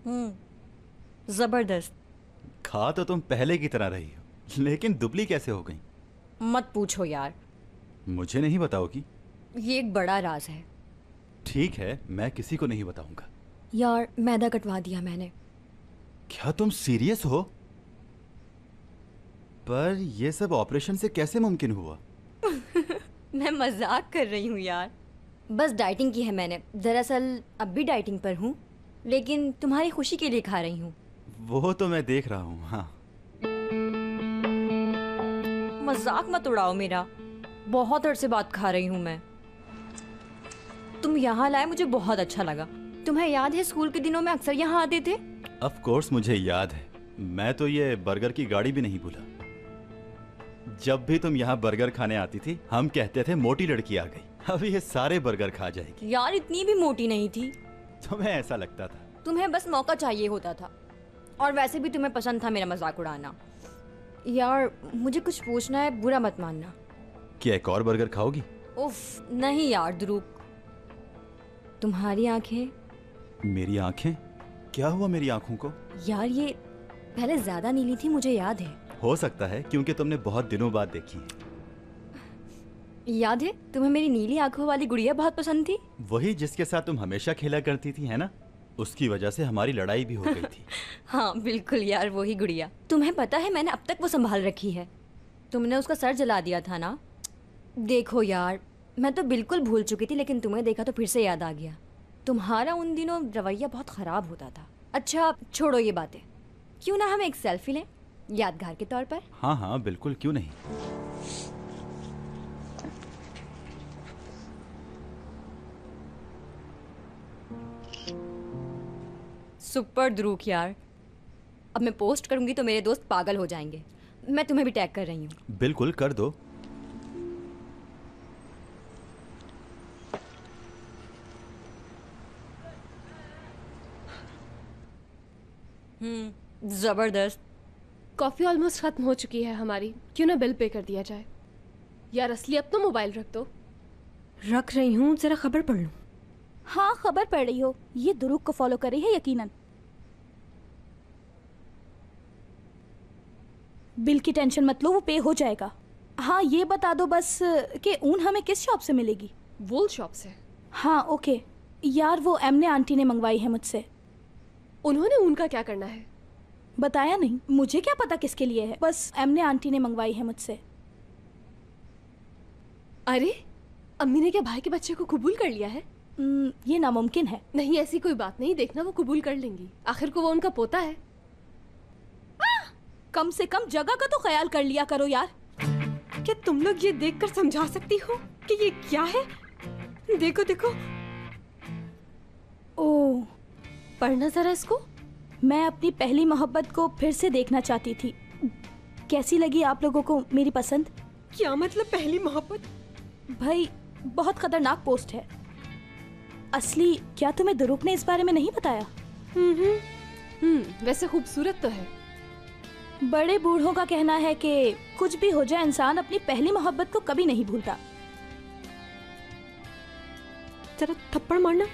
जबरदस्त। खा तो तुम पहले की तरह रही हो, लेकिन दुबली कैसे हो गई? मत पूछो यार, मुझे नहीं बताओगी? ये एक बड़ा राज है। ठीक है, मैं किसी को नहीं बताऊंगा। यार मैदा कटवा दिया मैंने। क्या तुम सीरियस हो? पर यह सब ऑपरेशन से कैसे मुमकिन हुआ? मैं मजाक कर रही हूँ यार, बस डाइटिंग की है मैंने। दरअसल अब भी डाइटिंग पर हूँ, लेकिन तुम्हारी खुशी के लिए खा रही हूँ। वो तो मैं देख रहा हूँ। हाँ, मजाक मत उड़ाओ मेरा, बहुत अरसे बाद खा रही हूँ मैं। तुम यहाँ लाए मुझे बहुत अच्छा लगा। तुम्हें याद है स्कूल के दिनों में अक्सर यहाँ आते थे? ऑफ कोर्स मुझे याद है। मैं तो ये बर्गर की गाड़ी भी नहीं भूला। जब भी तुम यहाँ बर्गर खाने आती थी, हम कहते थे मोटी लड़की आ गई, अब ये सारे बर्गर खा जाएगी। यार इतनी भी मोटी नहीं थी। तुम्हें ऐसा लगता था? तुम्हें बस मौका चाहिए होता था, और वैसे भी तुम्हें पसंद था मेरा मजाक उड़ाना। यार मुझे कुछ पूछना है, बुरा मत मानना। क्या एक और बर्गर खाओगी? उफ नहीं यार ध्रुव, तुम्हारी आंखें। मेरी आंखें? क्या हुआ मेरी आंखों को? यार ये पहले ज्यादा नीली थी, मुझे याद है। हो सकता है क्योंकि तुमने बहुत दिनों बाद देखी है। याद है तुम्हें मेरी नीली आंखों वाली गुड़िया बहुत पसंद थी? वही जिसके साथ तुम हमेशा खेला करती थी, है ना? उसकी वजह से हमारी लड़ाई भी हो गई थी। हाँ बिल्कुल यार, वही गुड़िया। तुम्हें पता है मैंने अब तक वो संभाल रखी है। तुमने उसका सर जला दिया था ना। देखो यार, मैं तो बिल्कुल भूल चुकी थी, लेकिन तुम्हें देखा तो फिर से याद आ गया। तुम्हारा उन दिनों रवैया बहुत खराब होता था। अच्छा छोड़ो ये बातें, क्यों ना हम एक सेल्फी लें यादगार के तौर पर? हाँ हाँ बिल्कुल, क्यों नहीं। सुपर ध्रुव यार, अब मैं पोस्ट करूंगी तो मेरे दोस्त पागल हो जाएंगे। मैं तुम्हें भी टैग कर रही हूँ। बिल्कुल कर दो। जबरदस्त। कॉफी ऑलमोस्ट खत्म हो चुकी है हमारी, क्यों ना बिल पे कर दिया जाए। यार असली अब तो मोबाइल रख दो। रख रही हूँ, जरा खबर पढ़ लूँ। हाँ खबर पढ़ रही हो, ये दुरुक को फॉलो कर रही है यकीनन। बिल की टेंशन मत लो, वो पे हो जाएगा। हाँ ये बता दो बस कि ऊन हमें किस शॉप से मिलेगी? वूल शॉप से। हाँ ओके। यार वो एमने आंटी ने मंगवाई है मुझसे। उन्होंने ऊन का क्या करना है? बताया नहीं, मुझे क्या पता किसके लिए है, बस एमने आंटी ने मंगवाई है मुझसे। अरे अम्मी ने क्या भाई के बच्चे को कबूल कर लिया है? ये नामुमकिन है। नहीं ऐसी कोई बात नहीं, देखना वो कबूल कर लेंगी, आखिर को वो उनका पोता है। कम से कम जगह का तो ख्याल कर लिया करो यार। क्या तुम लोग ये देखकर समझा सकती हो कि ये क्या है? देखो देखो। ओह, पढ़ना जरा इसको। मैं अपनी पहली मोहब्बत को फिर से देखना चाहती थी। कैसी लगी आप लोगों को मेरी पसंद? क्या मतलब पहली मोहब्बत? भाई बहुत खतरनाक पोस्ट है। असली क्या तुम्हें दुरुक ने इस बारे में नहीं बताया? वैसे खूबसूरत तो है। बड़े बूढ़ों का कहना है कि कुछ भी हो जाए इंसान अपनी पहली मोहब्बत को कभी नहीं भूलता। जरा थप्पड़ मारना,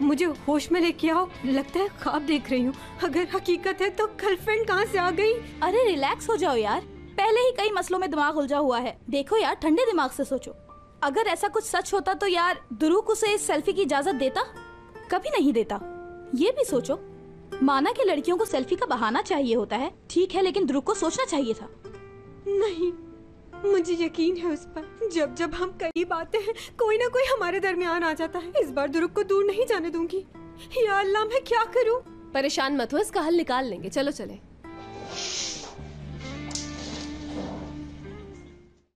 मुझे होश में लेके आओ, लगता है ख्वाब देख रही हूँ। अगर हकीकत है तो गर्लफ्रेंड कहाँ से आ गई? अरे रिलैक्स हो जाओ यार, पहले ही कई मसलों में दिमाग उलझा हुआ है। देखो यार ठंडे दिमाग से सोचो, अगर ऐसा कुछ सच होता तो यार दुरुक उसे इस सेल्फी की इजाजत देता? कभी नहीं देता। ये भी सोचो, माना कि लड़कियों को सेल्फी का बहाना चाहिए होता है, ठीक है, लेकिन दुरुक को सोचना चाहिए था। नहीं, मुझे यकीन है उस पर। जब जब हम करीब आते हैं कोई ना कोई हमारे दरमियान आ जाता है। इस बार दुरुक को दूर नहीं जाने दूंगी। या अल्लाह मैं क्या करूं? परेशान मत हो, इसका हल निकाल लेंगे। चलो चले।